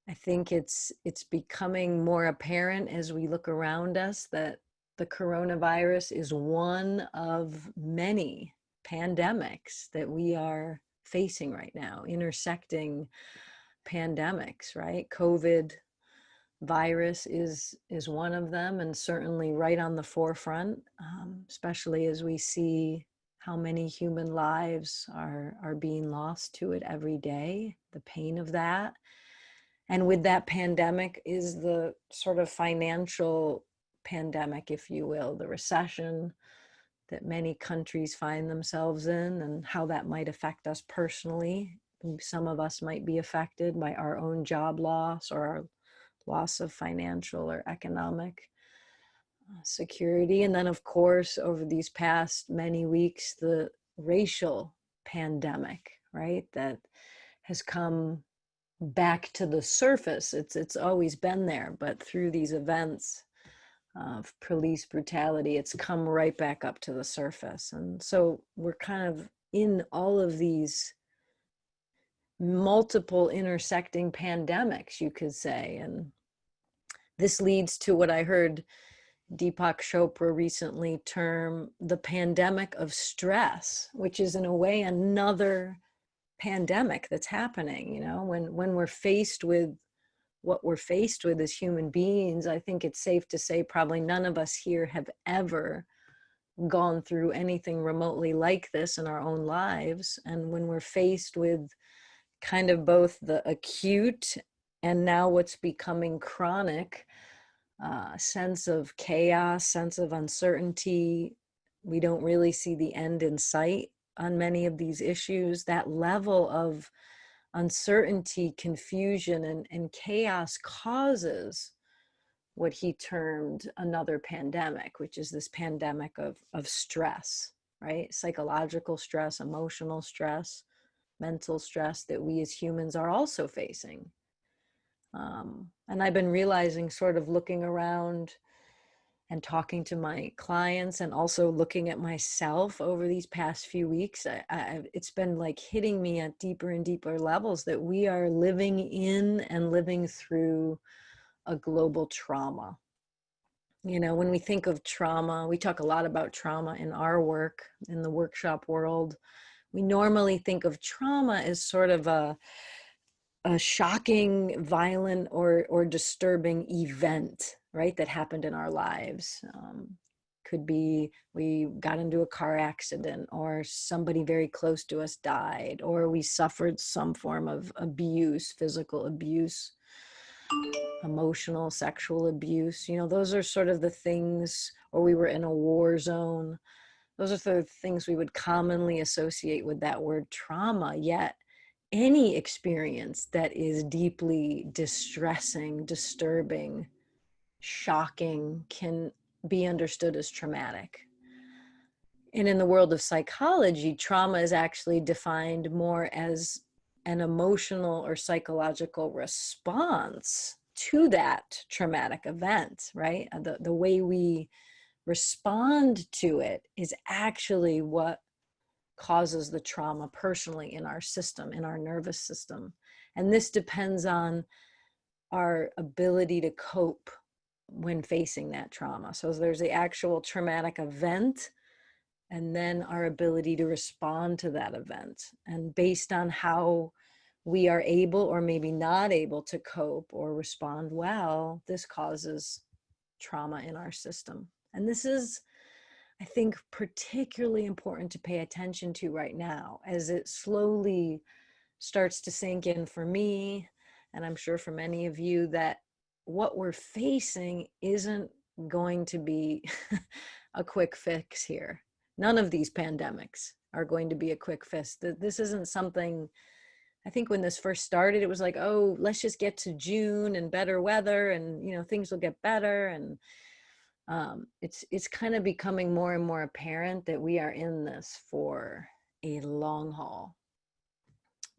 I think it's becoming more apparent as we look around us that the coronavirus is one of many pandemics that we are facing right now, intersecting pandemics, right? COVID virus is one of them, and certainly right on the forefront, especially as we see how many human lives are being lost to it every day, the pain of that. And with that pandemic is the sort of financial pandemic, if you will, the recession that many countries find themselves in, and how that might affect us personally. Some of us might be affected by our own job loss or our loss of financial or economic security. And then, of course, over these past many weeks, the racial pandemic, right, that has come back to the surface. It's always been there, but through these events of police brutality, it's come right back up to the surface. And so we're kind of in all of these multiple intersecting pandemics, you could say. And this leads to what I heard Deepak Chopra recently term the pandemic of stress, which is in a way another pandemic that's happening. When we're faced with what we're faced with as human beings, I think it's safe to say probably none of us here have ever gone through anything remotely like this in our own lives. And when we're faced with kind of both the acute and now what's becoming chronic sense of chaos, sense of uncertainty, we don't really see the end in sight on many of these issues. That level of uncertainty, confusion, and chaos causes what he termed another pandemic, which is this pandemic of stress, right? Psychological stress, emotional stress, mental stress that we as humans are also facing. And I've been realizing, sort of looking around and talking to my clients and also looking at myself over these past few weeks, it's been like hitting me at deeper and deeper levels that we are living in and living through a global trauma. When we think of trauma, we talk a lot about trauma in our work, in the workshop world. We normally think of trauma as sort of a shocking, violent, or disturbing event, right, that happened in our lives. Could be we got into a car accident, or somebody very close to us died, or we suffered some form of abuse, physical abuse, emotional, sexual abuse. Those are sort of the things, or we were in a war zone. Those are the things we would commonly associate with that word trauma. Yet any experience that is deeply distressing, disturbing, shocking can be understood as traumatic. And in the world of psychology, trauma is actually defined more as an emotional or psychological response to that traumatic event, right? The way we respond to it is actually what causes the trauma personally in our system, in our nervous system. And this depends on our ability to cope when facing that trauma. So there's the actual traumatic event, and then our ability to respond to that event. And based on how we are able or maybe not able to cope or respond well, this causes trauma in our system. And this is, I think, particularly important to pay attention to right now as it slowly starts to sink in for me, and I'm sure for many of you, that what we're facing isn't going to be a quick fix here. None of these pandemics are going to be a quick fix. This isn't something, I think when this first started, it was like, oh, let's just get to June and better weather and, things will get better. And it's kind of becoming more and more apparent that we are in this for a long haul.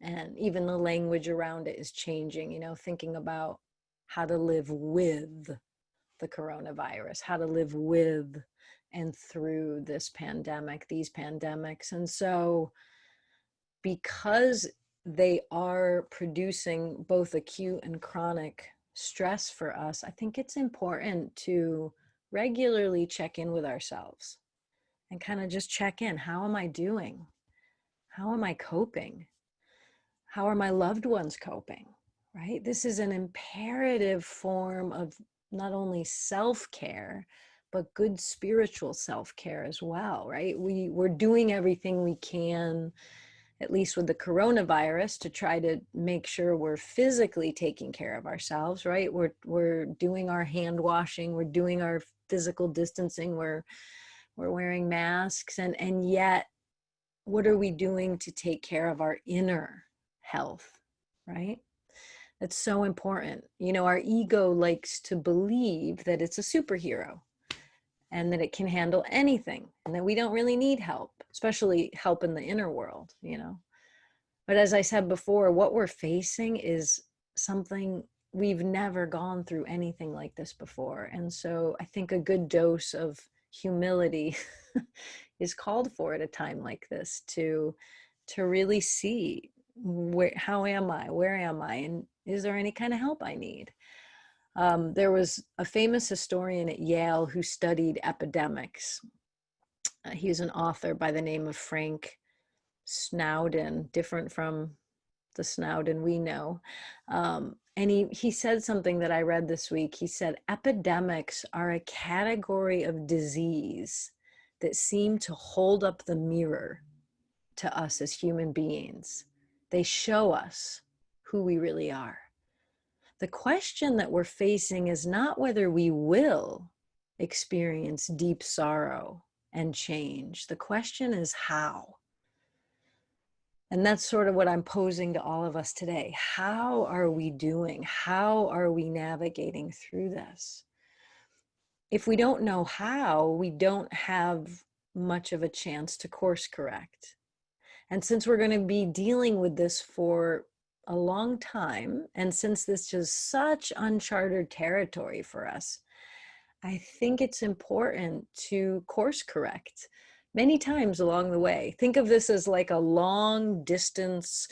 And even the language around it is changing, thinking about how to live with the coronavirus, how to live with and through this pandemic, these pandemics. And so because they are producing both acute and chronic stress for us, I think it's important to regularly check in with ourselves and kind of just check in. How am I doing? How am I coping? How are my loved ones coping? Right? This is an imperative form of not only self-care, but good spiritual self-care as well, right? We're doing everything we can, at least with the coronavirus, to try to make sure we're physically taking care of ourselves, right? We're doing our hand washing, we're doing our physical distancing, we're wearing masks, and yet what are we doing to take care of our inner health, right? That's so important. You know, our ego likes to believe that it's a superhero and that it can handle anything and that we don't really need help, especially help in the inner world, you know. But as I said before, what we're facing is something we've never gone through anything like this before. And so I think a good dose of humility is called for at a time like this to really see how am I, where am I, and is there any kind of help I need? There was a famous historian at Yale who studied epidemics. He's an author by the name of Frank Snowden, different from the Snowden we know. And he said something that I read this week. He said, epidemics are a category of disease that seem to hold up the mirror to us as human beings. They show us who we really are. The question that we're facing is not whether we will experience deep sorrow and change. The question is how. And that's sort of what I'm posing to all of us today. How are we doing? How are we navigating through this? If we don't know how, we don't have much of a chance to course correct. And since we're going to be dealing with this for a long time, and since this is such uncharted territory for us, I think it's important to course correct many times along the way. Think of this as like a long distance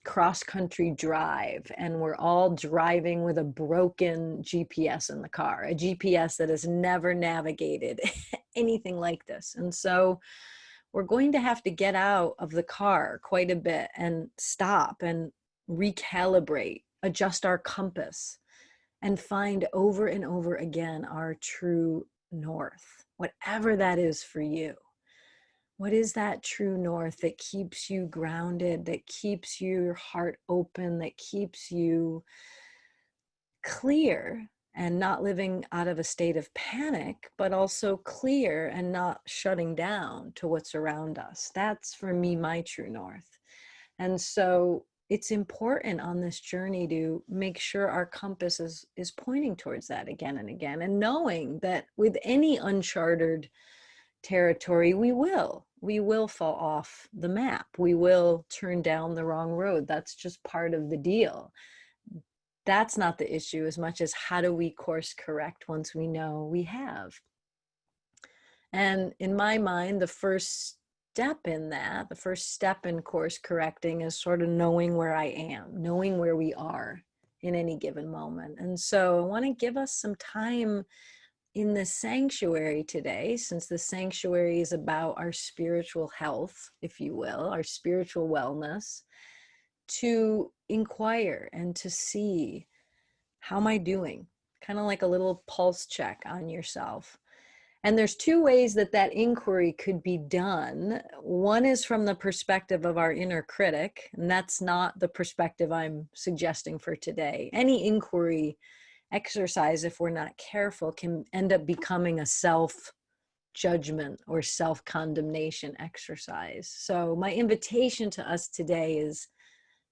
cross-country drive, and we're all driving with a broken GPS in the car, a GPS that has never navigated anything like this. And so we're going to have to get out of the car quite a bit and stop and recalibrate, adjust our compass, and find over and over again our true north, whatever that is for you. What is that true north that keeps you grounded, that keeps your heart open, that keeps you clear and not living out of a state of panic, but also clear and not shutting down to what's around us? That's for me, my true north. And so it's important on this journey to make sure our compass is pointing towards that again and again, and knowing that with any uncharted territory, we will fall off the map. We will turn down the wrong road. That's just part of the deal. That's not the issue as much as how do we course correct once we know we have. And in my mind, the first step in course correcting is sort of knowing where I am, knowing where we are in any given moment. And so I want to give us some time in the sanctuary today, since the sanctuary is about our spiritual health, if you will, our spiritual wellness, to inquire and to see, how am I doing? Kind of like a little pulse check on yourself. And there's two ways that that inquiry could be done. One is from the perspective of our inner critic, and that's not the perspective I'm suggesting for today. Any inquiry exercise, if we're not careful, can end up becoming a self-judgment or self-condemnation exercise. So my invitation to us today is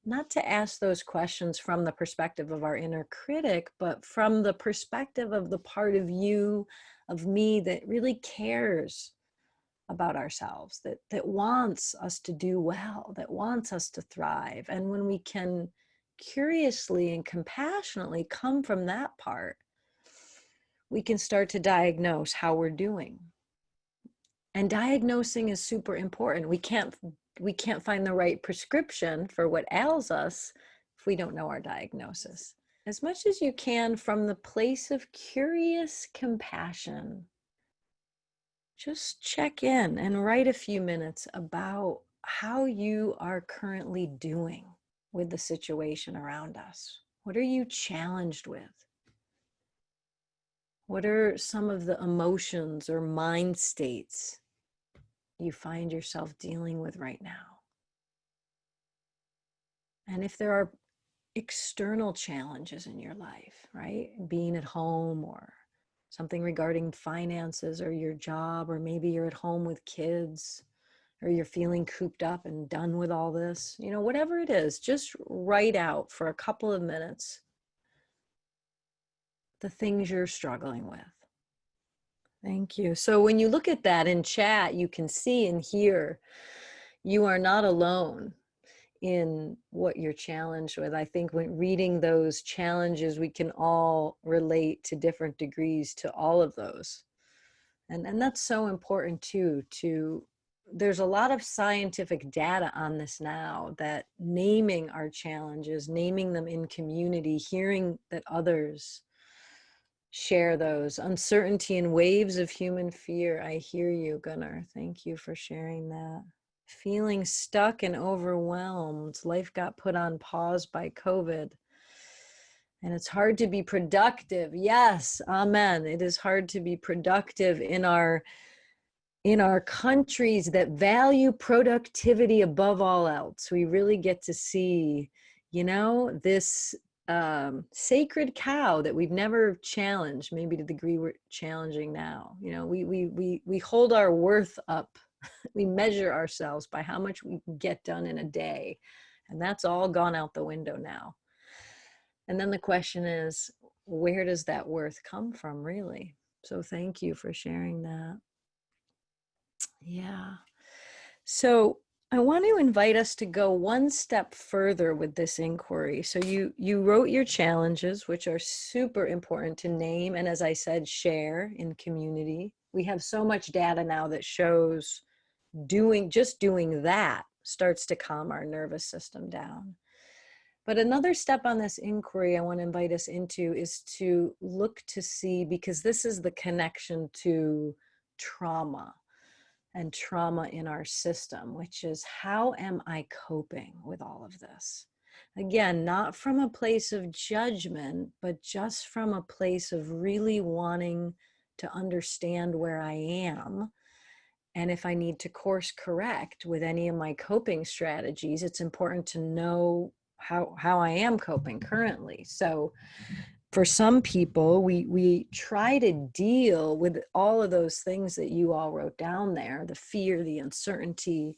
not to ask those questions from the perspective of our inner critic, but from the perspective of the part of you, of me, that really cares about ourselves, that wants us to do well, that wants us to thrive. And when we can curiously and compassionately come from that part, we can start to diagnose how we're doing. And diagnosing is super important. We can't we can't find the right prescription for what ails us if we don't know our diagnosis. As much as you can, from the place of curious compassion, just check in and write a few minutes about how you are currently doing with the situation around us. What are you challenged with? What are some of the emotions or mind states you find yourself dealing with right now? And if there are external challenges in your life, right? Being at home, or something regarding finances or your job, or maybe you're at home with kids, or you're feeling cooped up and done with all this, whatever it is, just write out for a couple of minutes the things you're struggling with. Thank you. So when you look at that in chat, you can see and hear you are not alone in what you're challenged with. I think when reading those challenges, we can all relate to different degrees to all of those. And that's so important too, there's a lot of scientific data on this now, that naming our challenges, naming them in community, hearing that others share those uncertainty and waves of human fear. I hear you, Gunnar. Thank you for sharing that. Feeling stuck and overwhelmed. Life got put on pause by COVID. And it's hard to be productive. Yes, amen. It is hard to be productive in our countries that value productivity above all else. We really get to see, this sacred cow that we've never challenged, maybe to the degree we're challenging now. We hold our worth up. We measure ourselves by how much we get done in a day. And that's all gone out the window now. And then the question is, where does that worth come from, really? So thank you for sharing that. Yeah. So I want to invite us to go one step further with this inquiry. So you wrote your challenges, which are super important to name, and as I said, share in community. We have so much data now that shows just doing that starts to calm our nervous system down. But another step on this inquiry I want to invite us into is to look to see, because this is the connection to trauma and trauma in our system, which is, how am I coping with all of this? Again, not from a place of judgment, but just from a place of really wanting to understand where I am. And if I need to course correct with any of my coping strategies, it's important to know how I am coping currently. So for some people, we try to deal with all of those things that you all wrote down there: the fear, the uncertainty,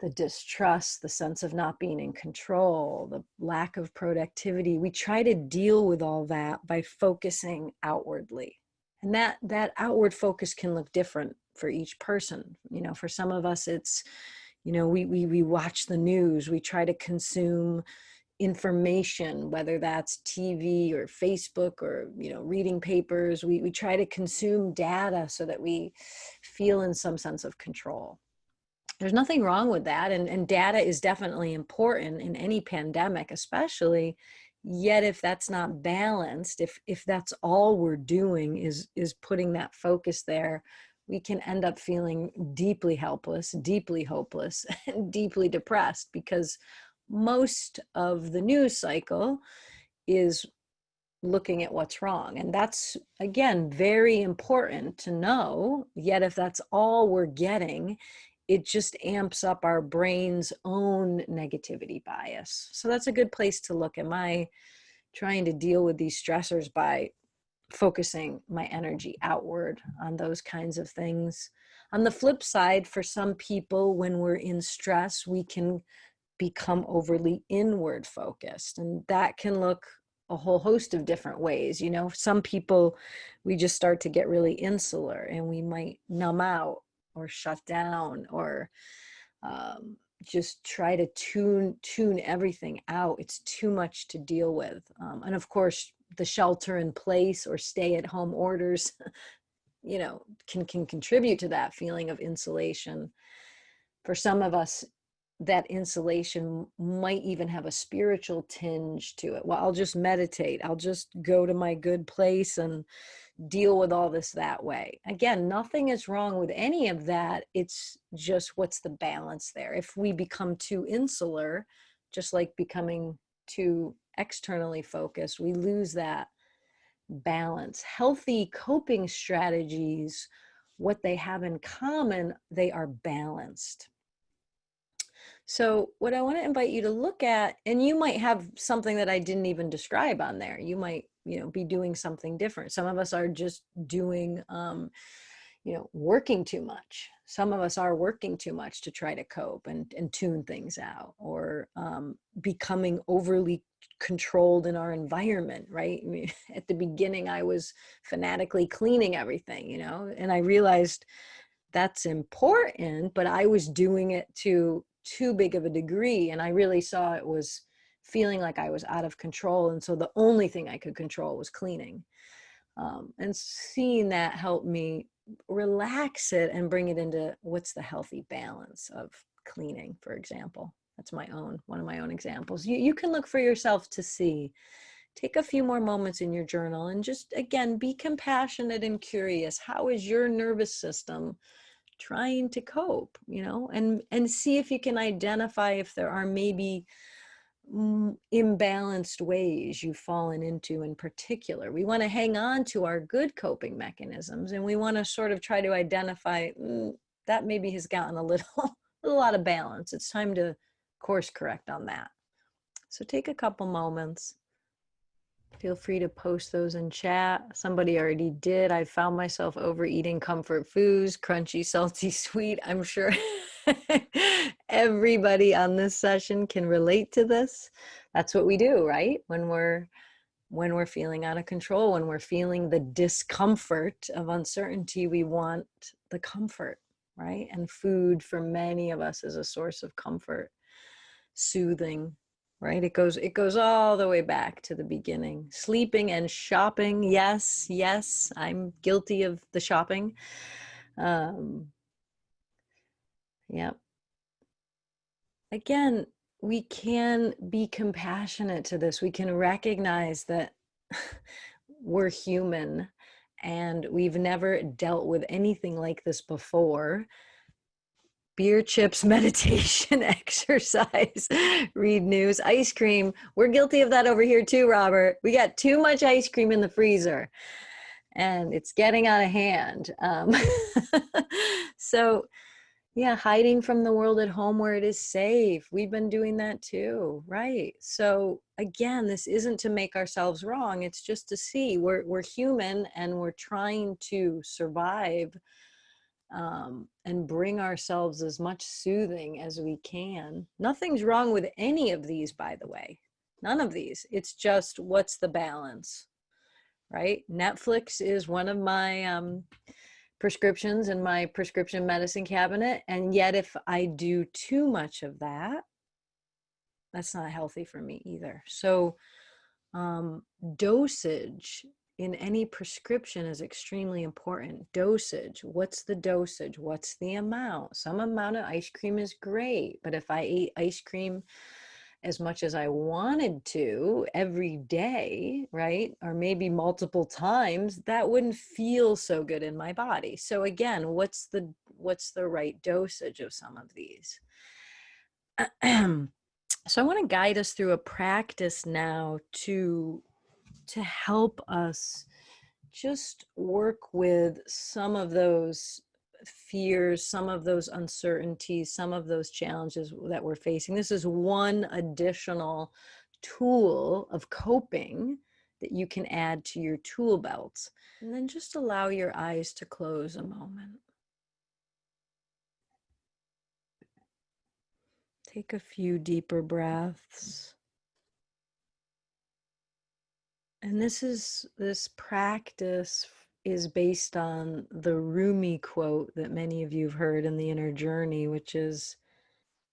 the distrust, the sense of not being in control, the lack of productivity. We try to deal with all that by focusing outwardly. And that outward focus can look different for each person. For some of us, it's, we watch the news, we try to consume information, whether that's TV or Facebook or, reading papers. We try to consume data so that we feel in some sense of control. There's nothing wrong with that. And data is definitely important in any pandemic, especially. Yet if that's not balanced, if that's all we're doing is putting that focus there, we can end up feeling deeply helpless, deeply hopeless, and deeply depressed, because most of the news cycle is looking at what's wrong. And that's, again, very important to know. Yet if that's all we're getting, it just amps up our brain's own negativity bias. So that's a good place to look. Am I trying to deal with these stressors by focusing my energy outward on those kinds of things? On the flip side, for some people, when we're in stress, we can become overly inward focused, and that can look a whole host of different ways. Some people, we just start to get really insular, and we might numb out or shut down, or just try to tune everything out. It's too much to deal with. And of course, the shelter in place or stay at home orders, can contribute to that feeling of insulation. For some of us, that insulation might even have a spiritual tinge to it. Well, I'll just meditate. I'll just go to my good place and deal with all this that way. Again, nothing is wrong with any of that. It's just what's the balance there. If we become too insular, just like becoming too externally focused, we lose that balance. Healthy coping strategies, what they have in common, they are balanced. So what I want to invite you to look at, and you might have something that I didn't even describe on there. You might, be doing something different. Some of us are just doing, working too much. Some of us are working too much to try to cope and tune things out, or becoming overly controlled in our environment, right? I mean, at the beginning, I was fanatically cleaning everything, and I realized that's important, but I was doing it to too big of a degree. And I really saw it was feeling like I was out of control. And so the only thing I could control was cleaning. And seeing that helped me relax it and bring it into what's the healthy balance of cleaning, for example. That's one of my own examples. You can look for yourself to see. Take a few more moments in your journal and just, again, be compassionate and curious. How is your nervous system trying to cope, and see if you can identify if there are maybe imbalanced ways you've fallen into in particular. We want to hang on to our good coping mechanisms, and we want to sort of try to identify that maybe has gotten a little out of balance. It's time to course correct on that. So take a couple moments. Feel free to post those in chat. Somebody already did. I found myself overeating comfort foods, crunchy, salty, sweet. I'm sure everybody on this session can relate to this. That's what we do, right? When we're feeling out of control, when we're feeling the discomfort of uncertainty, we want the comfort, right? And food for many of us is a source of comfort, soothing, right? It goes all the way back to the beginning. Sleeping and shopping. Yes, I'm guilty of the shopping. Yeah. Again, we can be compassionate to this. We can recognize that we're human and we've never dealt with anything like this before. Beer, chips, meditation, exercise, read news, ice cream. We're guilty of that over here too, Robert. We got too much ice cream in the freezer and it's getting out of hand. So yeah, hiding from the world at home where it is safe. We've been doing that too, right? So again, this isn't to make ourselves wrong. It's just to see we're human and we're trying to survive, and bring ourselves as much soothing as we can. Nothing's wrong with any of these, by the way. None of these. It's just what's the balance, right? Netflix is one of my prescriptions in my prescription medicine cabinet. And yet, if I do too much of that, that's not healthy for me either. So, dosage in any prescription is extremely important. Dosage. What's the dosage? What's the amount? Some amount of ice cream is great, but if I ate ice cream as much as I wanted to every day, right? Or maybe multiple times, that wouldn't feel so good in my body. So again, what's the right dosage of some of these? So I want to guide us through a practice now to help us just work with some of those fears, some of those uncertainties, some of those challenges that we're facing. This is one additional tool of coping that you can add to your tool belt. And then just allow your eyes to close a moment. Take a few deeper breaths. And this practice is based on the Rumi quote that many of you have heard in the Inner Journey, which is,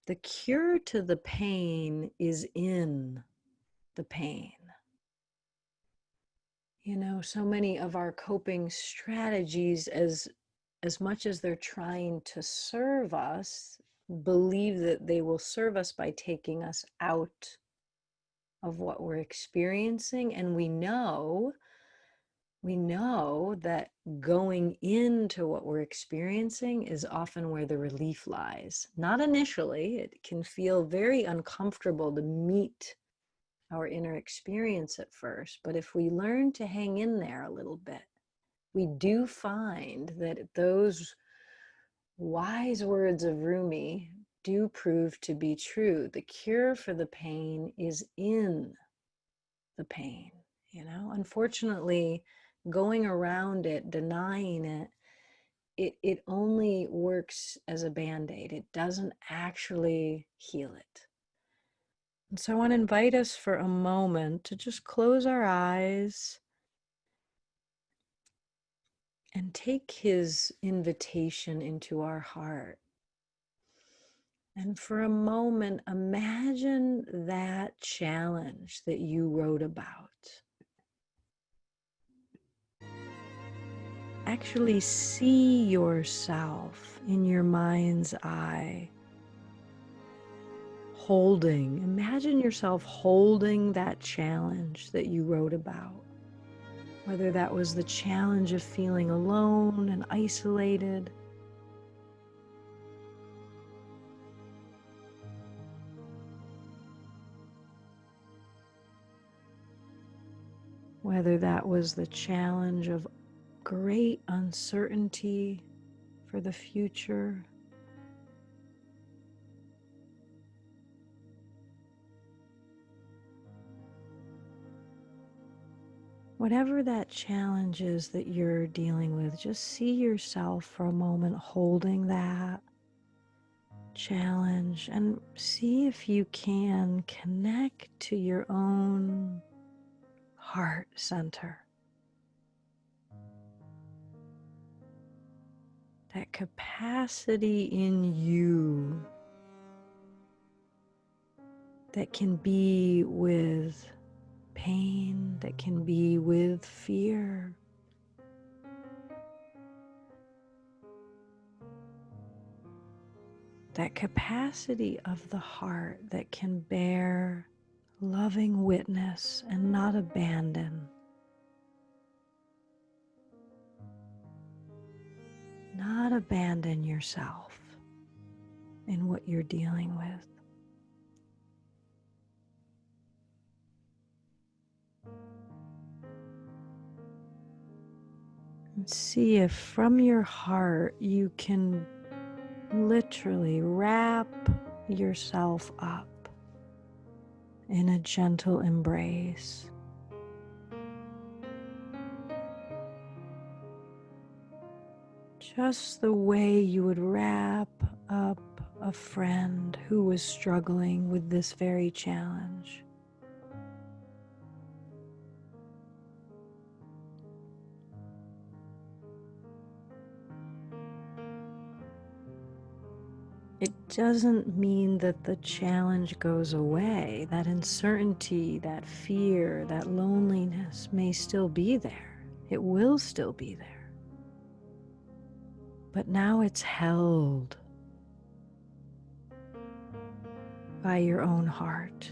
the cure to the pain is in the pain. So many of our coping strategies, as much as they're trying to serve us, believe that they will serve us by taking us out of what we're experiencing. And we know that going into what we're experiencing is often where the relief lies. Not initially. It can feel very uncomfortable to meet our inner experience at first, but if we learn to hang in there a little bit, we do find that those wise words of Rumi do prove to be true. The cure for the pain is in the pain. Unfortunately, going around it, denying it only works as a band-aid. It doesn't actually heal it. And so I want to invite us for a moment to just close our eyes and take his invitation into our heart. And for a moment, imagine that challenge that you wrote about. Actually see yourself in your mind's eye, imagine yourself holding that challenge that you wrote about. Whether that was the challenge of feeling alone and isolated, whether that was the challenge of great uncertainty for the future, whatever that challenge is that you're dealing with, just see yourself for a moment holding that challenge and see if you can connect to your own heart center. That capacity in you that can be with pain, that can be with fear. That capacity of the heart that can bear loving witness and not abandon. Not abandon yourself in what you're dealing with. And see if from your heart you can literally wrap yourself up in a gentle embrace. Just the way you would wrap up a friend who was struggling with this very challenge. It doesn't mean that the challenge goes away. That uncertainty, that fear, that loneliness may still be there. It will still be there. But now it's held by your own heart.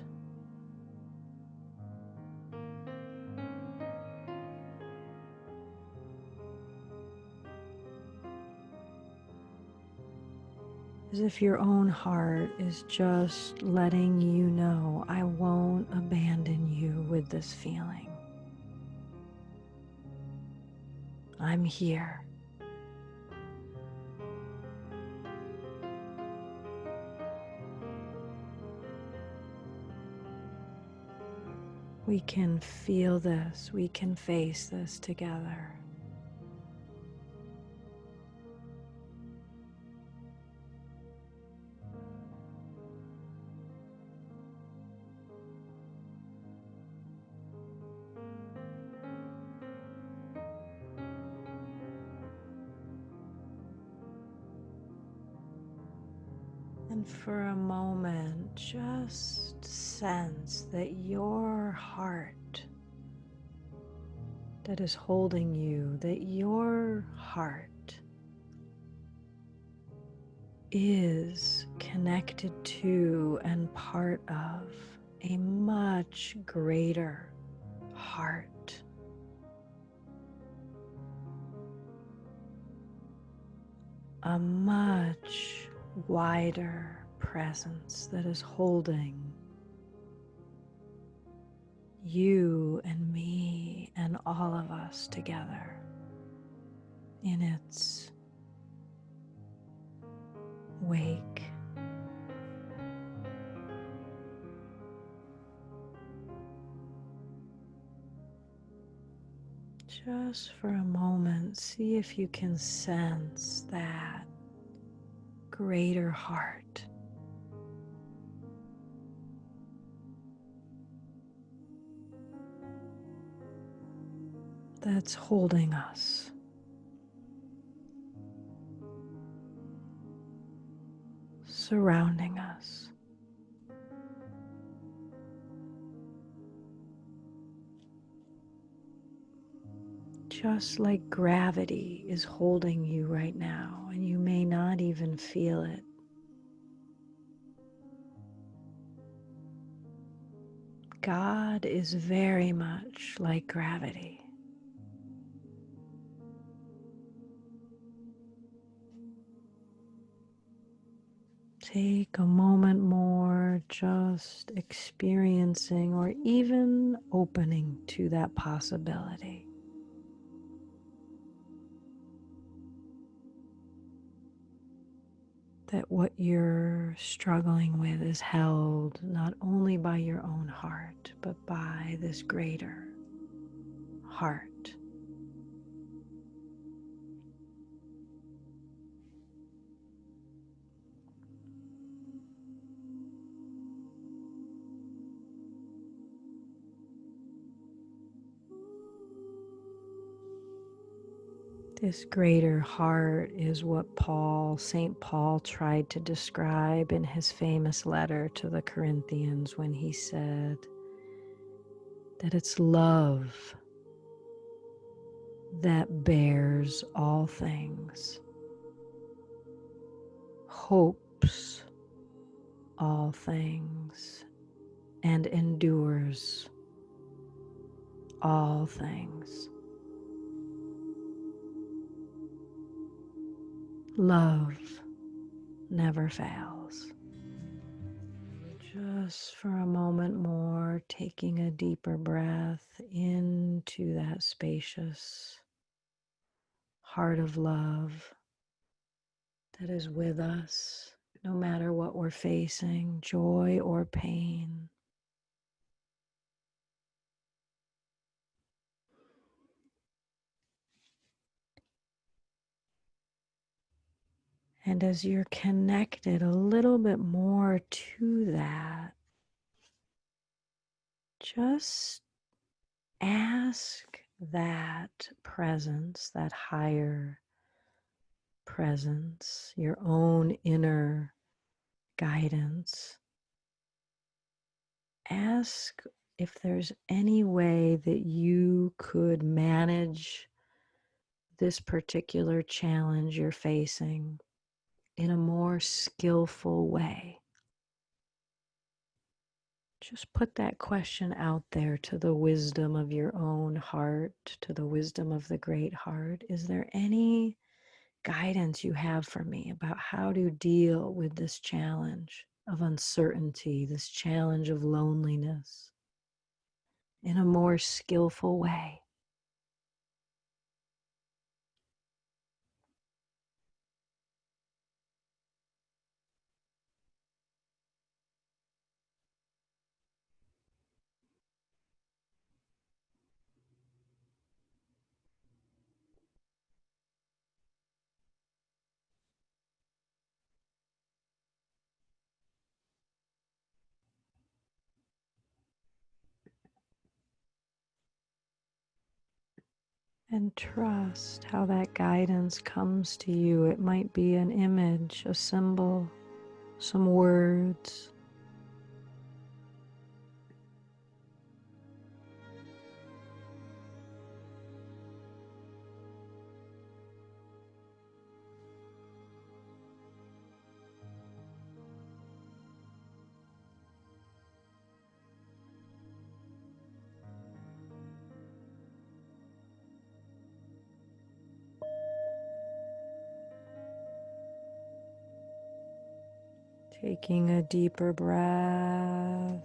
As if your own heart is just letting you know, I won't abandon you with this feeling. I'm here. We can feel this, we can face this together. And for a moment, just sense that your heart that is holding you, that your heart is connected to and part of a much greater heart, a much wider presence that is holding you and me and all of us together in its wake. Just for a moment, see if you can sense that greater heart that's holding us, surrounding us. Just like gravity is holding you right now, and you may not even feel it. God is very much like gravity. Take a moment more, just experiencing or even opening to that possibility. That what you're struggling with is held not only by your own heart, but by this greater heart. This greater heart is what St. Paul tried to describe in his famous letter to the Corinthians when he said that it's love that bears all things, hopes all things, and endures all things. Love never fails. Just for a moment more, taking a deeper breath into that spacious heart of love that is with us, no matter what we're facing, joy or pain. And as you're connected a little bit more to that, just ask that presence, that higher presence, your own inner guidance. Ask if there's any way that you could manage this particular challenge you're facing in a more skillful way. Just put that question out there to the wisdom of your own heart, to the wisdom of the great heart. Is there any guidance you have for me about how to deal with this challenge of uncertainty, this challenge of loneliness in a more skillful way? And trust how that guidance comes to you. It might be an image, a symbol, some words. Taking a deeper breath.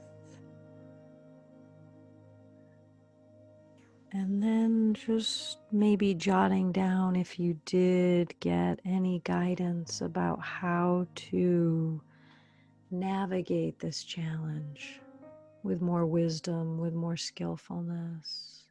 And then just maybe jotting down if you did get any guidance about how to navigate this challenge with more wisdom, with more skillfulness.